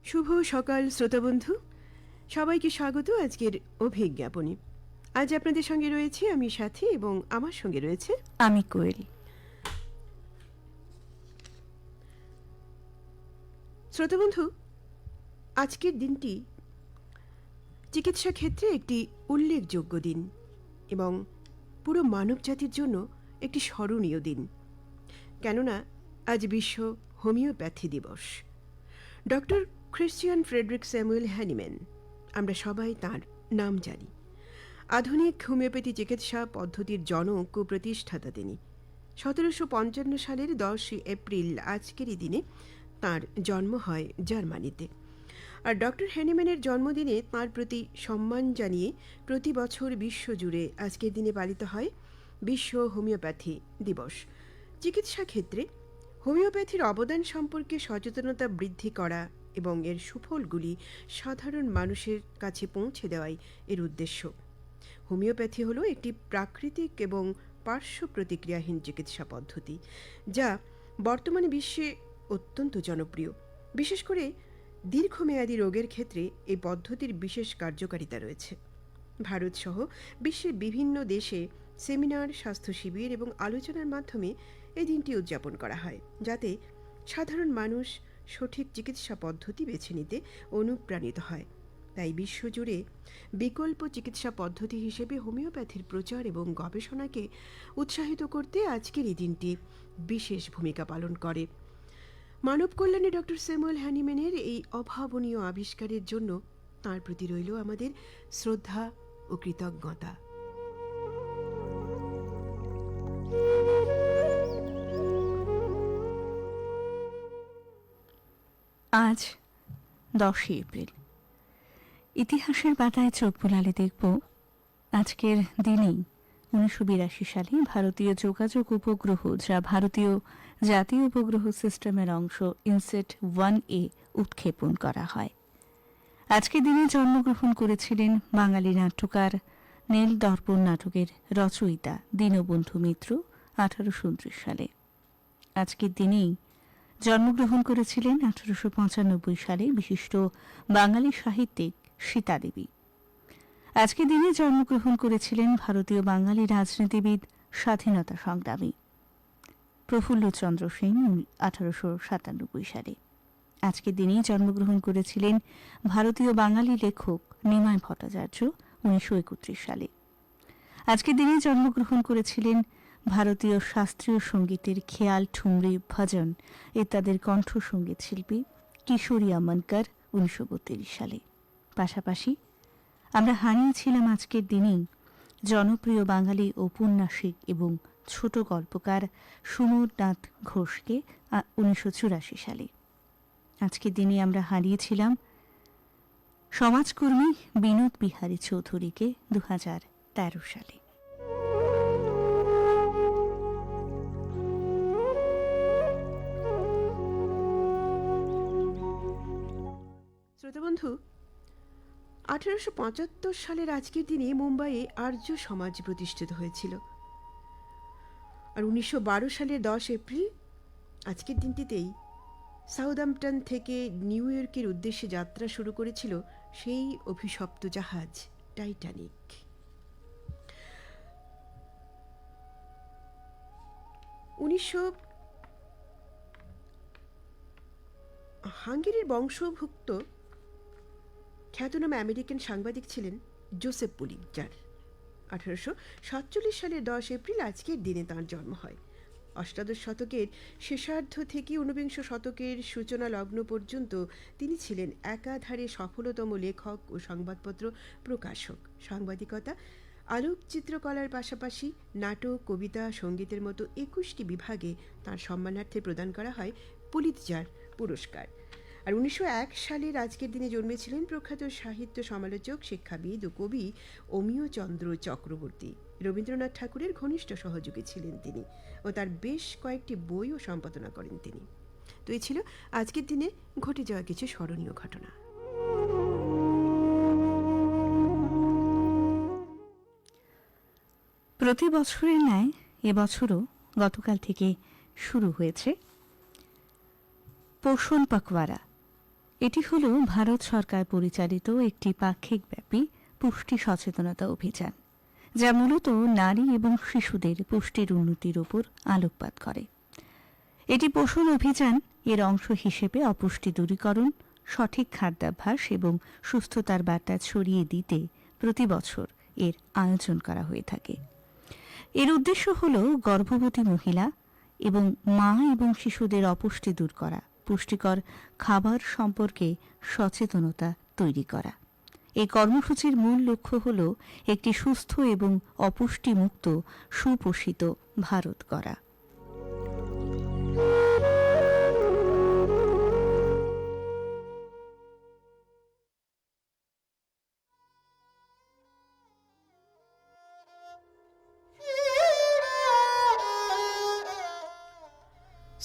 শুভ সকাল শ্রোতাবন্ধু, সবাইকে স্বাগত আজকের অভিজ্ঞাপনে। আজ আপনাদের সঙ্গে রয়েছে আমি সাথী এবং আমার সঙ্গে রয়েছে আমি কোয়েল। শ্রোতাবন্ধু, আজকের দিনটি চিকিৎসা ক্ষেত্রে একটি উল্লেখযোগ্য দিন এবং পুরো মানবজাতির জন্য একটি স্মরণীয় দিন, কেননা আজ বিশ্ব হোমিওপ্যাথি দিবস। Doctor Christian Friedrich Samuel Hahnemann, আমরা সবাই তার নাম জানি। আধুনিক হোমিওপ্যাথি চিকিৎসা পদ্ধতির জনক ও প্রতিষ্ঠাতা তিনি। 1755 সালের 10 এপ্রিল আজকেরই দিনে তাঁর জন্ম হয় জার্মানিতে। আর ডক্টর হ্যানিম্যানের জন্মদিনে তাঁর প্রতি সম্মান জানিয়ে প্রতি বছর বিশ্বজুড়ে আজকের দিনে পালিত হয় বিশ্ব হোমিওপ্যাথি দিবস। চিকিৎসা ক্ষেত্রে হোমিওপ্যাথির অবদান সম্পর্কে সচেতনতা বৃদ্ধি করা এবং এর সুফলগুলি সাধারণ মানুষের কাছে পৌঁছে দেওয়াই এর উদ্দেশ্য। হোমিওপ্যাথি হলো একটি প্রাকৃতিক এবং পার্শ্ব প্রতিক্রিয়াহীন চিকিৎসা পদ্ধতি, যা বর্তমানে বিশ্বে অত্যন্ত জনপ্রিয়। বিশেষ করে দীর্ঘমেয়াদী রোগের ক্ষেত্রে এই পদ্ধতির বিশেষ কার্যকারিতা রয়েছে। ভারতসহ বিশ্বের বিভিন্ন দেশে সেমিনার, স্বাস্থ্য শিবির এবং আলোচনার মাধ্যমে এই দিনটি উদযাপন করা হয়, যাতে সাধারণ মানুষ সঠিক চিকিৎসা পদ্ধতি বেছে নিতে অনুপ্রাণিত হয়। তাই বিশ্বজুড়ে বিকল্প চিকিৎসা পদ্ধতি হিসেবে হোমিওপ্যাথির প্রচার এবং গবেষণাকে উৎসাহিত করতে আজকের এই দিনটি বিশেষ ভূমিকা পালন করে। মানব কল্যাণে ডক্টর স্যামুয়েল হ্যানিম্যানের এই অভাবনীয় আবিষ্কারের জন্য তাঁর প্রতি রইল আমাদের শ্রদ্ধা ও কৃতজ্ঞতা। আজ 10 এপ্রিল। ইতিহাসের পাতায় চোখ বোলালে দেখব আজকের দিনেই 1982 সালে ভারতীয় যোগাযোগ উপগ্রহ, যা ভারতীয় জাতীয় উপগ্রহ সিস্টেমের অংশ, ইনসেট 1A উৎক্ষেপণ করা হয়। আজকের দিনে জন্মগ্রহণ করেছিলেন বাঙালি নাট্যকার, নীল দর্পণ নাটকের রচয়িতা দীনবন্ধু মিত্র 1829 সালে। আজকের দিনেই জন্মগ্রহণ করেছিলেন 1895 সালে বিশিষ্ট বাঙালি সাহিত্যিক সীতা দেবী। আজকের দিনে জন্মগ্রহণ করেছিলেন ভারতীয় বাঙালি রাজনীতিবিদ, স্বাধীনতা সংগ্রামী প্রফুল্লচন্দ্র সেন 1897 সালে। আজকের দিনেই জন্মগ্রহণ করেছিলেন ভারতীয় বাঙালি লেখক নিমাই ভট্টাচার্য 1931 সালে। আজকের দিনেই জন্মগ্রহণ করেছিলেন ভারতীয় শাস্ত্রীয় সঙ্গীতের খেয়াল, ঠুমরি, ভজন ইত্যাদির কণ্ঠসঙ্গীত শিল্পী কিশোরী আমনকর 1932 সালে। পাশাপাশি আমরা হারিয়েছিলাম আজকের দিনেই জনপ্রিয় বাঙালি ঔপন্যাসিক এবং ছোট গল্পকার সুমোদনাথ ঘোষকে 1984 সালে। আজকের দিনে আমরা হারিয়েছিলাম সমাজকর্মী বিনোদ বিহারী চৌধুরীকে 2013 সালে। শ্রোতাবন্ধু, 1875 সালের আজকের দিনে মুম্বাইয়ে আর্য সমাজ প্রতিষ্ঠিত হয়েছিল। আর 1912 সালের 10 এপ্রিল আজকের দিনটিতেই সাউদাম্পটন থেকে নিউ ইয়র্কের উদ্দেশ্যে যাত্রা শুরু করেছিল সেই অভিশপ্ত জাহাজ টাইটানিক। হাঙ্গেরির বংশোদ্ভূত খ্যাতনামা আমেরিকান সাংবাদিক ছিলেন জোসেফ পুলিৎজার। 1847 সালের 10 এপ্রিল আজকের দিনে তাঁর জন্ম হয়। অষ্টাদশ শতকের শেষার্ধ থেকে ঊনবিংশ শতকের সূচনা লগ্ন পর্যন্ত তিনি ছিলেন একাধারে সফলতম লেখক ও সংবাদপত্র প্রকাশক। সাংবাদিকতা, আলোকচিত্রকলার পাশাপাশি নাটক, কবিতা, সঙ্গীতের মতো 21টি বিভাগে তাঁর সম্মানার্থে প্রদান করা হয় পুলিৎজার পুরস্কার। আর 1901 সালের আজকের দিনে জন্মেছিলেন প্রখ্যাত সাহিত্য সমালোচক, শিক্ষাবিদ ও কবি অমিয়চন্দ্র চক্রবর্তী। রবীন্দ্রনাথ ঠাকুরের ঘনিষ্ঠ সহযোগী ছিলেন তিনি ও তার বেশ কয়েকটি বইও সম্পাদনা করেন তিনি। তো এই ছিল আজকের দিনে ঘটে যাওয়া কিছু স্মরণীয় ঘটনা। প্রতি বছরের ন্যায় এবছরও গতকাল থেকে শুরু হয়েছে পোষণ পাকওয়ারা, এটি হল ভারত সরকার পরিচালিত একটি পাক্ষিকব্যাপী পুষ্টি সচেতনতা অভিযান, যা মূলত নারী এবং শিশুদের পুষ্টির উন্নতির উপর আলোকপাত করে। এটি পোষণ অভিযান এর অংশ হিসেবে অপুষ্টি দূরীকরণ, সঠিক খাদ্যাভ্যাস এবং সুস্থতার বার্তা ছড়িয়ে দিতে প্রতি বছর এর আয়োজন করা হয়ে থাকে। এর উদ্দেশ্য হল গর্ভবতী মহিলা এবং মা এবং শিশুদের অপুষ্টি দূর করা, পুষ্টিকর খাবার সম্পর্কে সচেতনতা তৈরি করা। এই কর্মসূচির মূল লক্ষ্য হল একটি সুস্থ এবং অপুষ্টিমুক্ত সুপোষিত ভারত গড়া।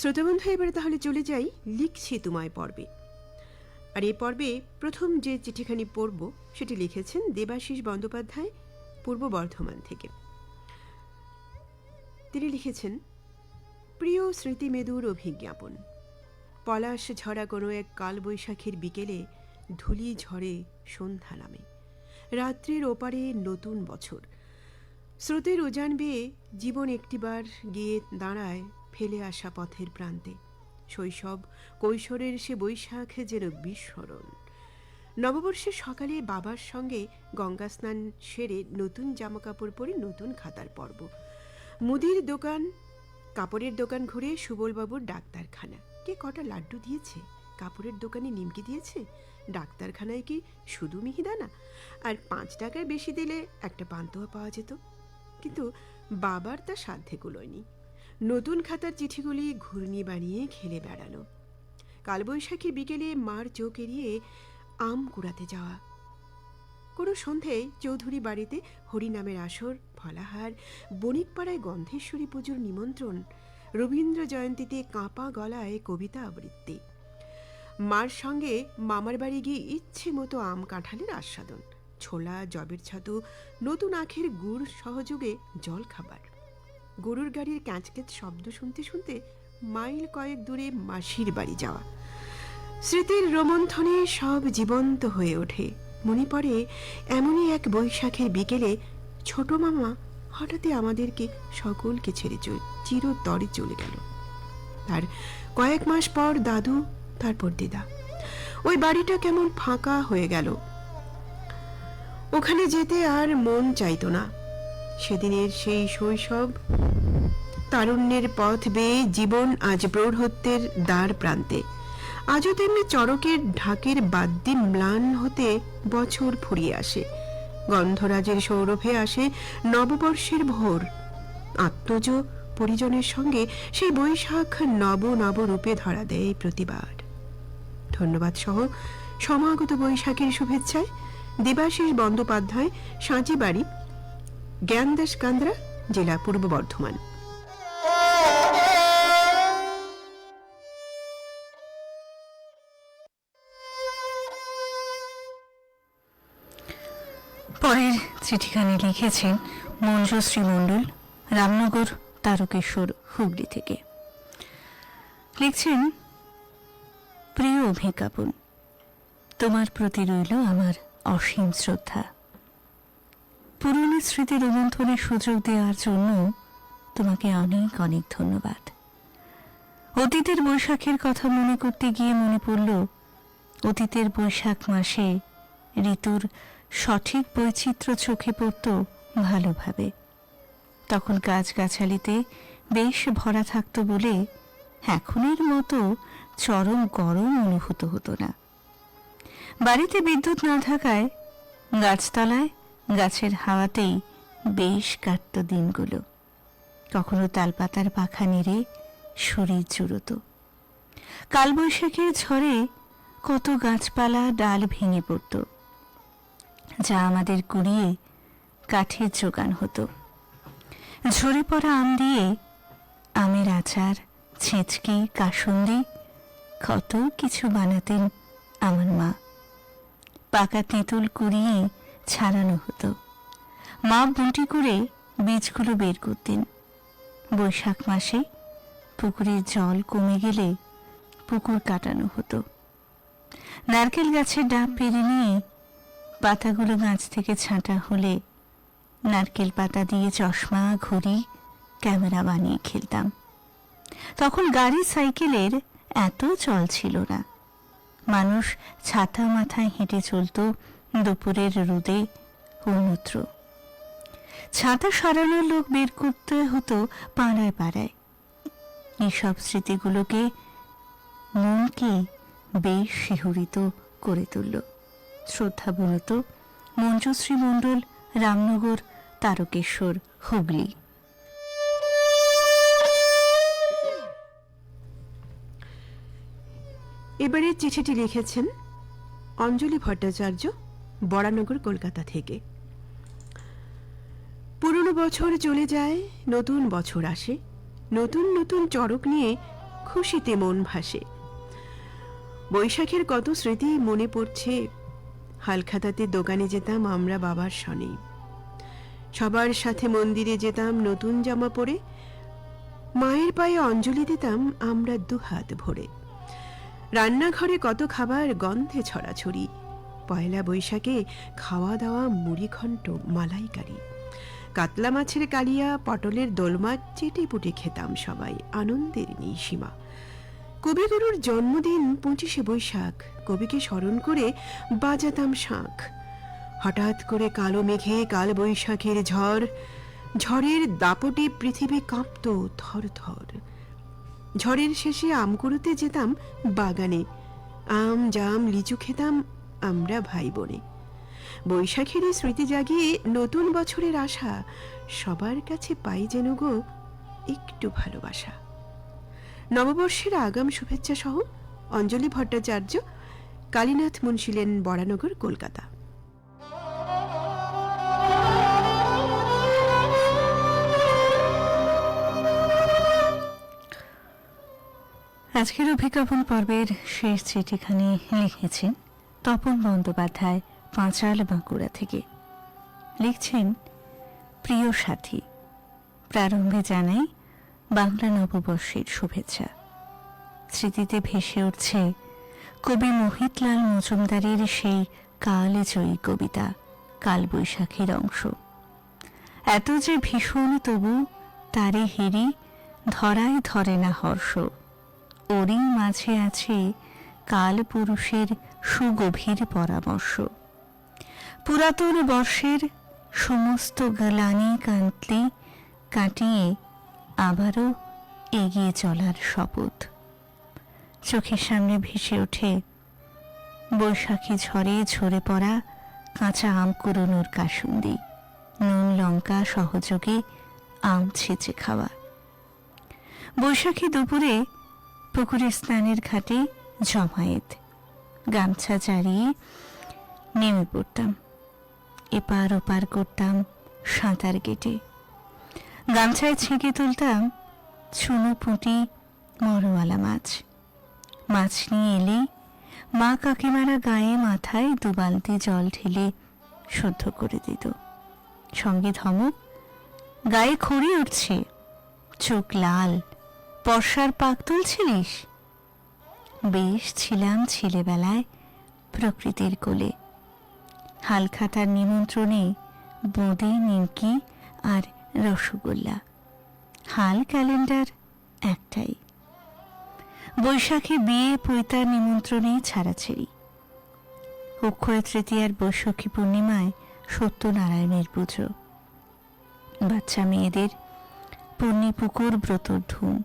শ্রোতাবন্ধু, এবারে তাহলে চলে যাই লিখছি তোমায় পর্বে। আর এই পর্বে প্রথম যে চিঠিখানি পড়ব সেটি লিখেছেন দেবাশিস বন্দ্যোপাধ্যায়, পূর্ব বর্ধমান থেকে। তিনি লিখেছেন, প্রিয় স্মৃতিমেদুর অভিজ্ঞাপন। পলাশ ঝরা কোনো এক কালবৈশাখীর বিকেলে ধুলি ঝরে সন্ধ্যা নামে। রাত্রির ওপারে নতুন বছর। স্রোতের উজান বেয়ে জীবন একটিবার গিয়ে দাঁড়ায় ফেলে আসা পথের প্রান্তে। শৈশব কৈশোরের সে বৈশাখ যেন বিস্মরণ। নববর্ষের সকালে বাবার সঙ্গে গঙ্গা স্নান সেরে নতুন জামাকাপড় পরে নতুন খাতার পর্ব। মুদির দোকান, কাপড়ের দোকান ঘুরে সুবলবাবুর ডাক্তারখানা। কে কটা লাড্ডু দিয়েছে, কাপড়ের দোকানে নিমকি দিয়েছে, ডাক্তারখানায় কি শুধু মিহিদানা? আর 5 টাকার বেশি দিলে একটা পান্তুয়া পাওয়া যেত। কিন্তু বাবার তা সাধ্যে কুলোয়নি। নতুন খাতার চিঠিগুলি ঘূর্ণি বানিয়ে খেলে বেড়ানো। কালবৈশাখীর বিকেলে মার চোখ এড়িয়ে আম কুড়াতে যাওয়া। কোনো সন্ধ্যায় চৌধুরী বাড়িতে হরিনামের আসর, ফলাহার, বণিকপাড়ায় গন্ধেশ্বরী পুজোর নিমন্ত্রণ, রবীন্দ্র জয়ন্তীতে কাঁপা গলায় কবিতা আবৃত্তি। মার সঙ্গে মামার বাড়ি গিয়ে ইচ্ছে মতো আম কাঁঠালের আস্বাদন, ছোলা, জবের ছাতু, নতুন আখের গুড় সহযোগে জল খাবার। গরুর গাড়ির ক্যাঁচক্যাঁচ শব্দ শুনতে শুনতে মাইল কয়েক দূরে মাসির বাড়ি যাওয়া। স্মৃতির রোমন্থনে সব জীবন্ত হয়ে ওঠে। মনে পড়ে এমনই এক বৈশাখের বিকেলে ছোট মামা হঠাৎই আমাদেরকে সকলকে ছেড়ে চিরতরে চলে গেল। তার কয়েক মাস পর দাদু, তারপর দিদা। ওই বাড়িটা কেমন ফাঁকা হয়ে গেল। ওখানে যেতে আর মন চাইতো না। সেদিনের সেই শৈশব, তারুণ্যের পথ বেয়ে জীবন আজ প্রৌঢ়ত্বের দ্বার প্রান্তে। আজও তেমনি চড়কের ঢাকের বাদ্যে ম্লান হতে বছর ফুরিয়ে আসে। গন্ধরাজের সৌরভে আসে নববর্ষের ভোর। আত্মজ পরিজনের সঙ্গে সেই বৈশাখ নব নব রূপে ধরা দেয় প্রতিবার। ধন্যবাদ সহ সমাগত বৈশাখের শুভেচ্ছায় দেবাশিস বন্দ্যোপাধ্যায়, সাঁচিবাড়ি, জ্ঞানদাস কান্দ্রা, জেলা পূর্ব বর্ধমান। পরের চিঠিখানি লিখেছেন মঞ্জুশ্রী মণ্ডল, রামনগর, তারকেশ্বর, হুগলি থেকে। লিখছেন, প্রিয় অভিজ্ঞাপন, তোমার প্রতি রইল আমার অসীম শ্রদ্ধা। পুরনো স্মৃতি রোমন্থনের সুযোগ দেওয়ার জন্য তোমাকে অনেক অনেক ধন্যবাদ। অতীতের বৈশাখের কথা মনে করতে গিয়ে মনে পড়ল, অতীতের বৈশাখ মাসে ঋতুর সঠিক বৈচিত্র্য চোখে পড়ত ভালোভাবে। তখন গাছগাছালিতে বেশ ভরা থাকত বলে এখনের মতো চরম গরম অনুভূত হতো না। বাড়িতে বিদ্যুৎ না থাকায় গাছতলায় গাছের হাওয়াতেই বেশ কাটত দিনগুলো। কখনো তালপাতার পাখা নেড়ে শরীর জুড়ত। কালবৈশাখীর ঝড়ে কত গাছপালা ডাল ভেঙে পড়ত, যা আমাদের কুড়িয়ে কাঠের জোগান হতো। ঝরে পড়া আম দিয়ে আমের আচার, ছেঁচকি, কাসুন্দি কত কিছু বানাতেন আমার মা। পাকা তেঁতুল কুড়িয়ে ছাড়ানো হতো। মা বুটি করে বীজগুলো বের করতেন। বৈশাখ মাসে পুকুরের জল কমে গেলে পুকুর কাটানো হতো। নারকেল গাছের ডাব পেরে নিয়ে পাতাগুলো গাছ থেকে ছাঁটা হলে নারকেল পাতা দিয়ে চশমা, ঘড়ি, ক্যামেরা বানিয়ে খেলতাম। তখন গাড়ি সাইকেলের এত চল ছিল না। মানুষ ছাতা মাথায় হেঁটে চলত দুপুরের রোদে অন্যত্র। ছাতা সরানোর লোক বের করতে হতো পাড়ায় পাড়ায়। এইসব স্মৃতিগুলোকে মনকে বেশ শিহরিত করে তুলল। শ্রদ্ধাবনত মঞ্জুশ্রী মণ্ডল, রামনগর, তারকেশ্বর, হুগলি। এবারে চিঠিটি লিখেছেন অঞ্জলি ভট্টাচার্য, বরানগর, কলকাতা থেকে। পুরনো বছর চলে যায়, নতুন বছর আসে, নতুন নতুন চড়ক নিয়ে খুশিতে মন ভাসে। বৈশাখের কত স্মৃতি মনে পড়ছে। হালখাতাতে দোকানে যেতাম আমরা বাবার সনে, সবার সাথে মন্দিরে যেতাম নতুন জামা পরে, মায়ের পায়ে অঞ্জলি দিতাম আমরা দুহাত ভরে। রান্নাঘরে কত খাবার গন্ধে ছড়াছড়ি, পয়লা বৈশাখে খাওয়া দাওয়া মুড়িঘণ্ট, মালাইকারি, কাতলা মাছের কালিয়া, পটলের দোলমা চেটে পুটে খেতাম সবাই, আনন্দের নেই সীমা। কবিগুরুর জন্মদিন 25শে বৈশাখ, কবিকে স্মরণ করে বাজাতাম শাঁখ। হঠাৎ করে কালো মেঘে কাল বৈশাখের ঝড়, ঝড়ের দাপটে পৃথিবী কাঁপত থর থর। ঝড়ের শেষে আম কুড়োতে যেতাম বাগানে, আম জাম লিচু খেতাম আমরা ভাই বোনে। বৈশাখের স্মৃতি জাগিয়ে নতুন বছরের আশা, সবার কাছে পাই যেন গো একটু ভালোবাসা। নববর্ষের আগাম শুভেচ্ছা সহ অঞ্জলি ভট্টাচার্য, কালীনাথ মুন্সী লেন, বরানগর, কলকাতা। আজকের অভিজ্ঞাপন পর্বের শেষ চিঠিখানি লিখেছেন তপন বন্দ্যোপাধ্যায়, পাঁচাল, বাঁকুড়া থেকে। লিখছেন, প্রিয় সাথী, প্রারম্ভে জানাই বাংলা নববর্ষের শুভেচ্ছা। স্মৃতিতে ভেসে উঠছে কবি মোহিতলাল মজুমদারের সেই কালজয়ী কবিতা কালবৈশাখীর অংশ। এত যে ভীষণ তবু তারে হেরি, ধরাই ধরে না হর্ষ, ওরই মাঝে আছে কাল পুরুষের সুগভীর পরামর্শ। পুরাতন বর্ষের সমস্ত গ্লানি কান্তি কাটিয়ে আবারও এগিয়ে চলার শপথ। চোখের সামনে ভেসে ওঠে বৈশাখী ঝড়ে ঝরে পড়া কাঁচা আম কুড়োনোর কাসুন্দি, নুন লঙ্কা সহযোগে আম ছেঁচে খাওয়া। বৈশাখী দুপুরে পুকুরে স্নানের ঘাটে জমায়েত, গামছা চাড়িয়ে নেমে পড়তাম, এপার ওপার করতাম সাঁতার কেটে। গামছায় ছেঁকে তুলতাম চুনো পুঁটি মরওয়ালা মাছ। মাছ নিয়ে এলে মা কাকিমারা গায়ে মাথায় 2 বালতি জল ঢেলে শুদ্ধ করে দিত। সঙ্গে ধমক, গায়ে খড়ি উঠছে, চোখ লাল, বর্ষার পাক তুলছিলিস। বেশ ছিলাম ছেলেবেলায় প্রকৃতির কোলে। হালখাতার নিমন্ত্রণে বোঁদে, নিমকি আর রসগোল্লা। হাল ক্যালেন্ডার একটাই। বৈশাখে বিয়ে পৈতার নিমন্ত্রণে ছাড়াছাড়ি। অক্ষয় তৃতীয়ার বৈশাখী পূর্ণিমায় সত্যনারায়ণের পুজো। বাচ্চা মেয়েদের পূর্ণি পুকুর ব্রতর ধুম।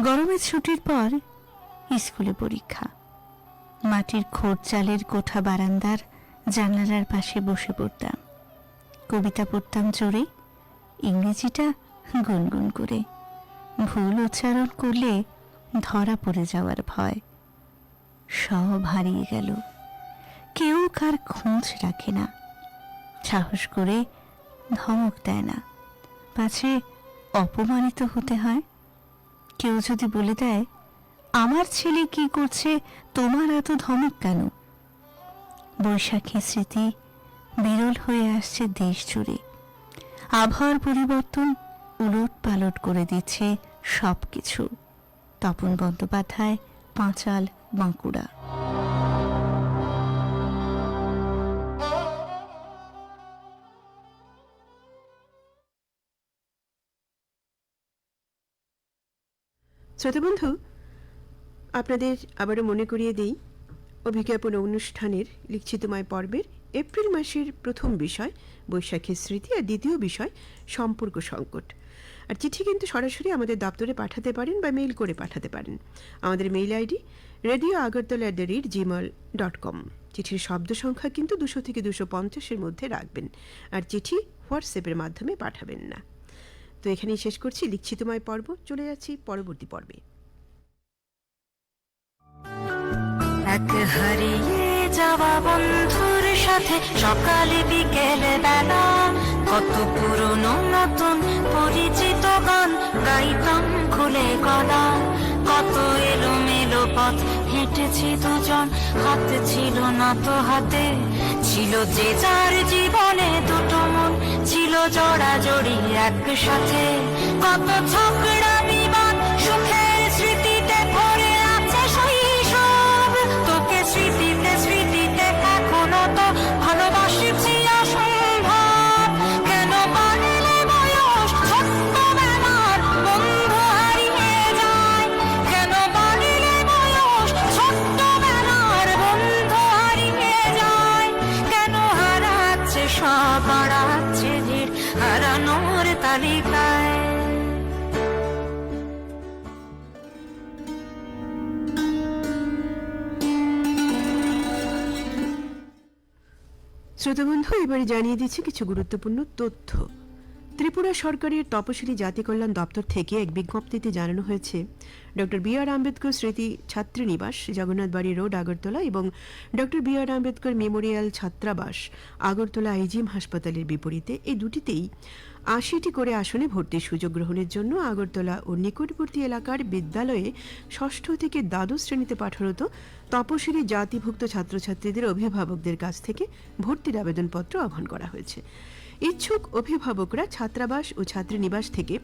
গরমের ছুটির পর স্কুলে পরীক্ষা। মাটির খোড় চালের কোঠা বারান্দার জানালার পাশে বসে পড়তাম। কবিতা পড়তাম জোরে, ইংরেজিটা গুনগুন করে। ভুল উচ্চারণ করলে ধরা পড়ে যাওয়ার ভয়। সব হারিয়ে গেল, কেউ কার খোঁজ রাখে না, সাহস করে ধমক দেয় না, পাছে অপমানিত হতে হয়। কেউ যদি বলে দেয়, আমার ছেলে কি করছে, তোমার এত ধমক কেন? বৈশাখী স্মৃতি বিরল হয়ে আসছে দেশ জুড়ে। আবহাওয়ার পরিবর্তন উলট পালট করে দিচ্ছে সবকিছু। তপন বন্দ্যোপাধ্যায়, পাঁচাল, বাঁকুড়া। শ্রোতাবন্ধু, আপনাদের আবারও মনে করিয়ে দেই, অভিজ্ঞাপন অনুষ্ঠানের লিখছি তোমায় পর্বের এপ্রিল মাসের প্রথম বিষয় বৈশাখের স্মৃতি, আর দ্বিতীয় বিষয় সম্পর্ক সংকট। আর চিঠি কিন্তু সরাসরি আমাদের দপ্তরে পাঠাতে পারেন বা মেইল করে পাঠাতে পারেন। আমাদের মেইল আইডি radioagartala@gmail.com। চিঠির শব্দ সংখ্যা কিন্তু 200 থেকে 250-এর মধ্যে রাখবেন, আর চিঠি হোয়াটসঅ্যাপের মাধ্যমে পাঠাবেন না। তো এখানেই শেষ করছি লিখছি তোমায় পর্ব। চলে যাচ্ছি পরবর্তী পর্বে। এক হারিয়ে যাওয়া বন্ধুর সাথে সকালে বিকেলে বেলা কত পুরনো নতুন পরিচিত গান গাইতাম খুলে গলা, কত এলোমেলো পথ হেঁটেছি দুজন, হাতে ছিল না তো হাতে, ছিল যে যার জীবনে দুটো মন, ছিল জড়াজড়ি একসাথে, কত ঝগড়া বিবাদ সুখের স্মৃতিতে ভরে আছে শৈশব, তোকে স্মৃতিতে স্মৃতিতে এখনো তো ভালোবাসছি অসম্ভব, কেন বাড়লে বয়স ছোট্টবেলার বন্ধু হারিয়ে যায়, কেন বাড়লে বয়স ছোট্টবেলার বন্ধু হারিয়ে যায়, কেন হারাচ্ছে সব হারাচ্ছে ভিড় হারানোর তালিকায়। শ্রোতাবন্ধু, এবারে জানিয়ে দিচ্ছি কিছু গুরুত্বপূর্ণ তথ্য। ত্রিপুরা সরকারের তপশিলি জাতি কল্যাণ দপ্তর থেকে এক বিজ্ঞপ্তিতে জানানো হয়েছে, ডক্টর বি আর আম্বেদকর স্মৃতি ছাত্রীনিবাস, জগন্নাথবাড়ি রোড, আগরতলা এবং ডক্টর বি আর আম্বেদকর মেমোরিয়াল ছাত্রাবাস, আগরতলা আইজিএম হাসপাতালের বিপরীতে এই দুটিতেই 80টি করে আসনে ভর্তির সুযোগ গ্রহণের জন্য আগরতলা ও নিকটবর্তী এলাকার বিদ্যালয়ে ষষ্ঠ থেকে দ্বাদশ শ্রেণীতে পাঠরত তপশিলি জাতিভুক্ত ছাত্রছাত্রীদের অভিভাবকদের কাছ থেকে ভর্তির আবেদনপত্র আহ্বান করা হয়েছে। ইচ্ছুক অভিভাবকরা ছাত্রাবাস ও ছাত্রীনিবাস থেকে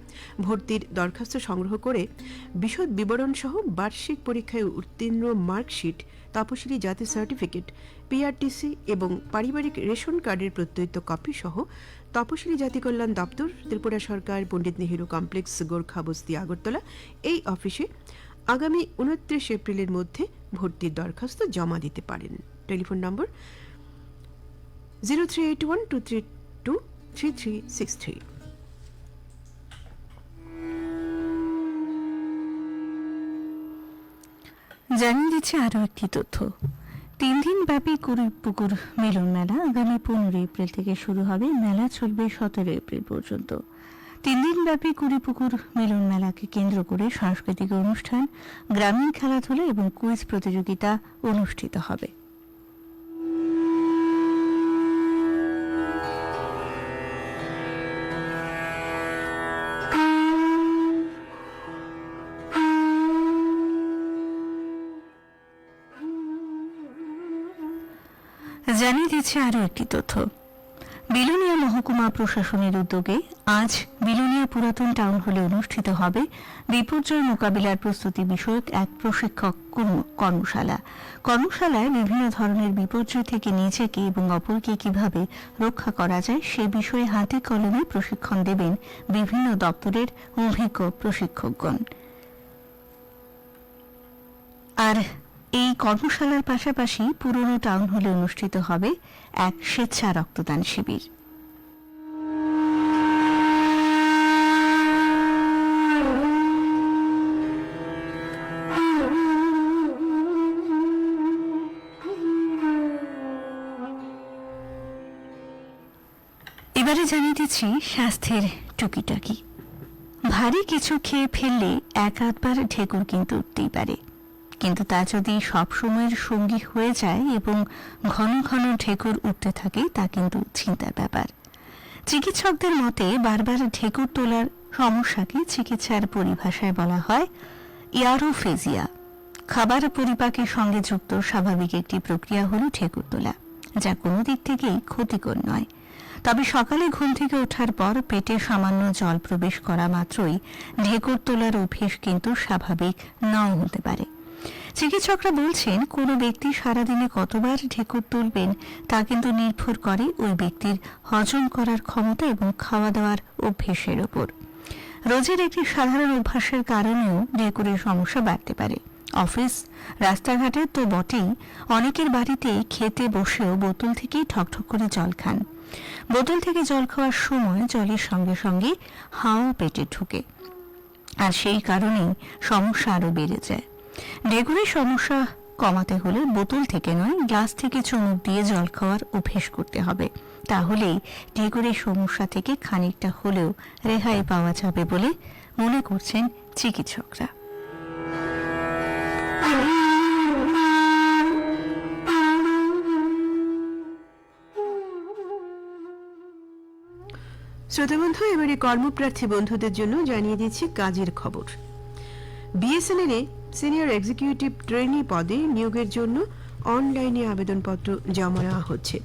ভর্তির দরখাস্ত সংগ্রহ করে বিশদ বিবরণ সহ বার্ষিক পরীক্ষায় উত্তীর্ণ মার্কশিট, তপশিলি জাতি সার্টিফিকেট, পিআরটিসি এবং পারিবারিক রেশন কার্ডের প্রত্যয়িত কপি সহ তপশিলি জাতি কল্যাণ দপ্তর, ত্রিপুরা সরকার, পণ্ডিত নেহেরু কমপ্লেক্স, গোর্খা বস্তি, আগরতলা এই অফিসে আগামী 29 এপ্রিলের মধ্যে ভর্তির দরখাস্ত জমা দিতে পারেন। Telephone number 038123233363। জানিয়ে দিচ্ছে আরও একটি তথ্য। 3 দিন ব্যাপী কুড়িপুকুর মিলন মেলা আগামী 15 এপ্রিল থেকে শুরু হবে। মেলা চলবে 17 এপ্রিল পর্যন্ত। 3 দিন ব্যাপী কুড়িপুকুর মিলন মেলাকে কেন্দ্র করে সাংস্কৃতিক অনুষ্ঠান, গ্রামীণ খেলাধুলা এবং কুইজ প্রতিযোগিতা অনুষ্ঠিত হবে। জানিয়ে দিচ্ছে আরও একটি তথ্য। বিলোনিয়া মহকুমা প্রশাসনের উদ্যোগে আজ বিলোনিয়া পুরাতন টাউন হলে অনুষ্ঠিত হবে বিপর্যয় মোকাবিলার প্রস্তুতি বিষয়ক এক প্রশিক্ষক কর্মশালা। কর্মশালায় বিভিন্ন ধরনের বিপর্যয় থেকে নিজেকে এবং অপরকে কিভাবে রক্ষা করা যায় সে বিষয়ে হাতে কলমে প্রশিক্ষণ দেবেন বিভিন্ন দপ্তরের অভিজ্ঞ প্রশিক্ষকগণ। আর এই কর্মশালার পাশাপাশি পুরনো টাউন হলে অনুষ্ঠিত হবে এক স্বেচ্ছা রক্তদান শিবির। এবারে জানিয়ে দিচ্ছি স্বাস্থ্যের টুকিটাকি। ভারী কিছু খেয়ে ফেললে এক আধবার ঢেকুর কিন্তু উঠতেই পারে, কিন্তু তা যদি সব সময়ের সঙ্গী হয়ে যায় এবং ঘন ঘন ঢেকুর উঠতে থাকে তা কিন্তু চিন্তার ব্যাপার। চিকিৎসকদের মতে বারবার ঢেকুর তোলার সমস্যাকে চিকিৎসার পরিভাষায় বলা হয় ইয়ারোফেজিয়া। খাবার পরিপাকের সঙ্গে যুক্ত স্বাভাবিক একটি প্রক্রিয়া হল ঢেকুর তোলা, যা কোনো দিক থেকেই ক্ষতিকর নয়। তবে সকালে ঘুম থেকে ওঠার পর পেটে সামান্য জল প্রবেশ করা মাত্রই ঢেকুর তোলার অভ্যেস কিন্তু স্বাভাবিক নাও হতে পারে। চিকিৎসকরা বলছেন, কোনো ব্যক্তি সারাদিনে কতবার ঢেকুর তুলবেন তা কিন্তু নির্ভর করে ওই ব্যক্তির হজম করার ক্ষমতা এবং খাওয়া দাওয়ার অভ্যেসের উপর। রোজের একটি সাধারণ অভ্যাসের কারণেও ডেঙ্গুর সমস্যা বাড়তে পারে। অফিস, রাস্তাঘাটে তো বটেই, অনেকের বাড়িতে খেতে বসেও বোতল থেকেই ঠকঠক করে জল খান। বোতল থেকে জল খাওয়ার সময় জলের সঙ্গে সঙ্গে হাওয়া পেটে ঢুকে, আর সেই কারণেই সমস্যা আরো বেড়ে যায়। ডেঙ্গুর সমস্যা কমাতে হলে বোতল থেকে নয়, গ্লাস থেকে চুমুক দিয়ে জল খাওয়ার অভ্যেস করতে হবে। তাহলেই ডেঙ্গুর সমস্যা থেকে খানিকটা হলেও রেহাই পাওয়া যাবে বলে মনে করছেন চিকিৎসকরা। শ্রোতা বন্ধু, এবারে কর্মপ্রার্থী বন্ধুদের জন্য জানিয়ে দিচ্ছি কাজের খবর। BSNL a senior executive trainee পদে নিয়োগের জন্য অনলাইনে আবেদনপত্র জমা নেওয়া হচ্ছে।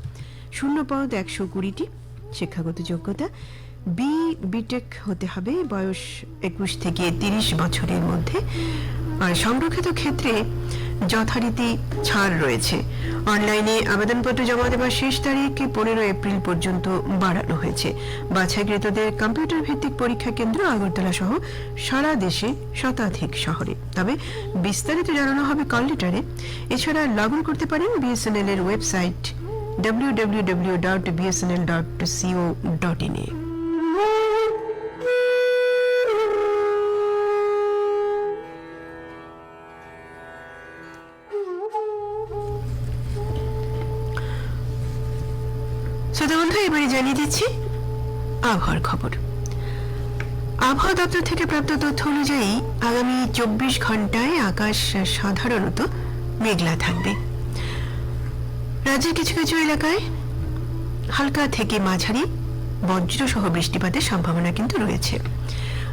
শূন্য পদ 120টি। শিক্ষাগত যোগ্যতা বিটেক হতে হবে, বয়স 21 থেকে 30 বছরের মধ্যে। আর সংরক্ষিত ক্ষেত্রে যথারীতি ছাড় রয়েছে। অনলাইনে আবেদনপত্র জমা দেওয়ার শেষ তারিখ 15 এপ্রিল পর্যন্ত বাড়ানো হয়েছে। বাছাইকৃতদের কম্পিউটার ভিত্তিক পরীক্ষা কেন্দ্র আগরতলা সহ সারা দেশে শতাধিক শহরে। তবে বিস্তারিত জানানো হবে কল লেটারে। এছাড়া লগ ইন করতে পারেন বিএসএনএল এর ওয়েবসাইট www.bsnl.co.in এ। শ্রোতা বন্ধু, এবারে জানিয়ে দিচ্ছি আবহাওয়ার খবর। আবহাওয়া দপ্তর থেকে প্রাপ্ত তথ্য অনুযায়ী আগামী 24 ঘন্টায় আকাশ সাধারণত মেঘলা থাকবে। রাজ্যের কিছু কিছু এলাকায় হালকা থেকে মাঝারি বজ্রসহ বৃষ্টিপাতের সম্ভাবনা কিন্তু রয়েছে।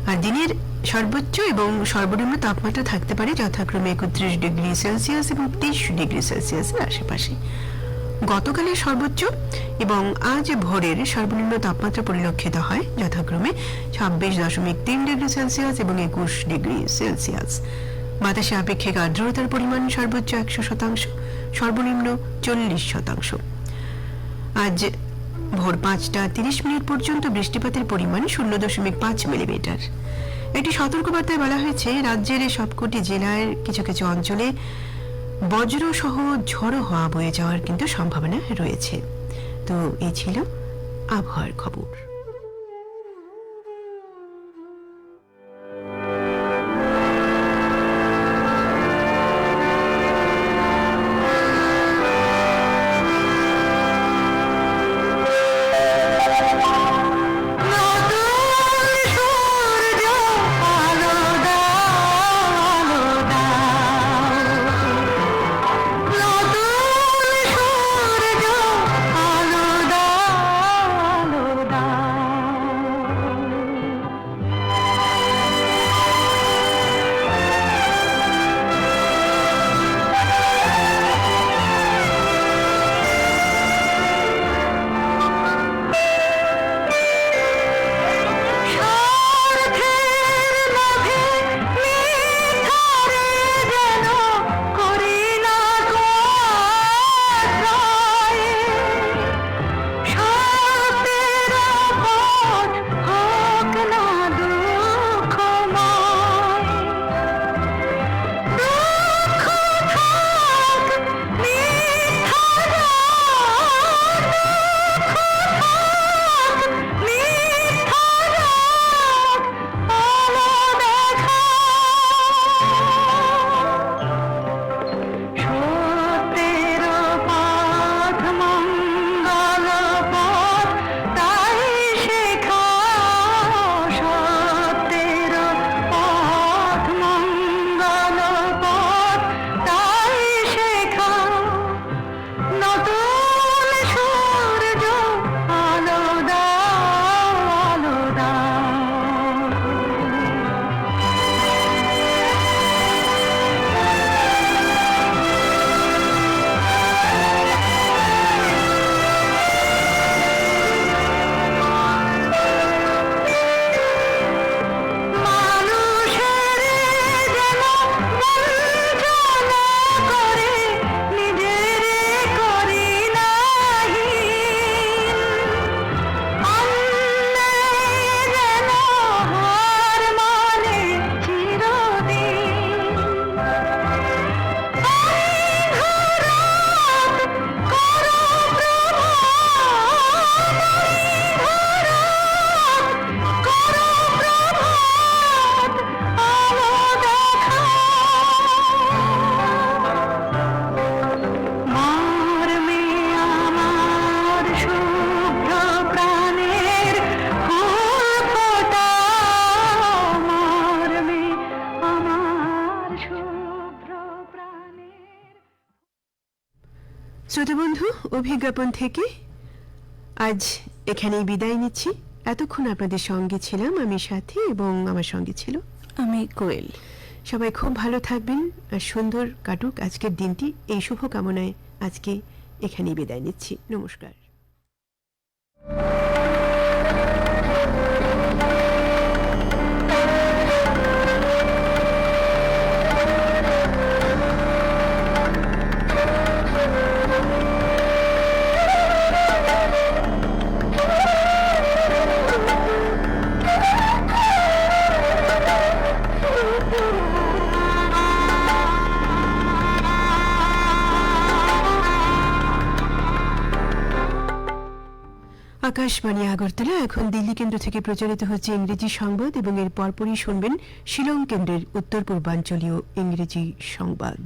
আর দিনের সর্বোচ্চ এবং সর্বনিম্ন তাপমাত্রা থাকতে পারে যথাক্রমে 31 ডিগ্রি সেলসিয়াস এবং 23 ডিগ্রি সেলসিয়াসের আশেপাশে। গতকালের সর্বোচ্চ এবং আজ ভোরের সর্বনিম্ন তাপমাত্রা পরিলক্ষিত হয় যথাক্রমে 26.3 ডিগ্রি সেলসিয়াস এবং 21 ডিগ্রি সেলসিয়াস। বাতাসে আপেক্ষিক আর্দ্রতার পরিমাণ সর্বোচ্চ 100%, সর্বনিম্ন 40%। আজ ভোর 5:30 পর্যন্ত বৃষ্টিপাতের পরিমাণ 0.5 মিলিমিটার। একটি সতর্কবার্তায় বলা হয়েছে রাজ্যের সবকটি জেলার কিছু কিছু অঞ্চলে বজ্র সহ ঝড়ো হওয়া বয়ে যাওয়ার কিন্তু সম্ভাবনা রয়েছে। তো এই ছিল আবহাওয়ার খবর। শ্রোতা বন্ধু, অভিজ্ঞাপন থেকে আজ এখানেই বিদায় নিচ্ছি। এতক্ষণ আপনাদের সঙ্গে ছিলাম আমি সাথী, এবং আমার সঙ্গে ছিল আমি কোয়েল। সবাই খুব ভালো থাকবেন আর সুন্দর কাটুক আজকের দিনটি, এই শুভ কামনায় আজকে এখানেই বিদায় নিচ্ছি। নমস্কার। আকাশবাণী আগরতলা এখন দিল্লি কেন্দ্র থেকে প্রচারিত হচ্ছে ইংরেজি সংবাদ, এবং এর পরপরই শুনবেন শিলং কেন্দ্রের উত্তর পূর্বাঞ্চলীয় ইংরেজি সংবাদ।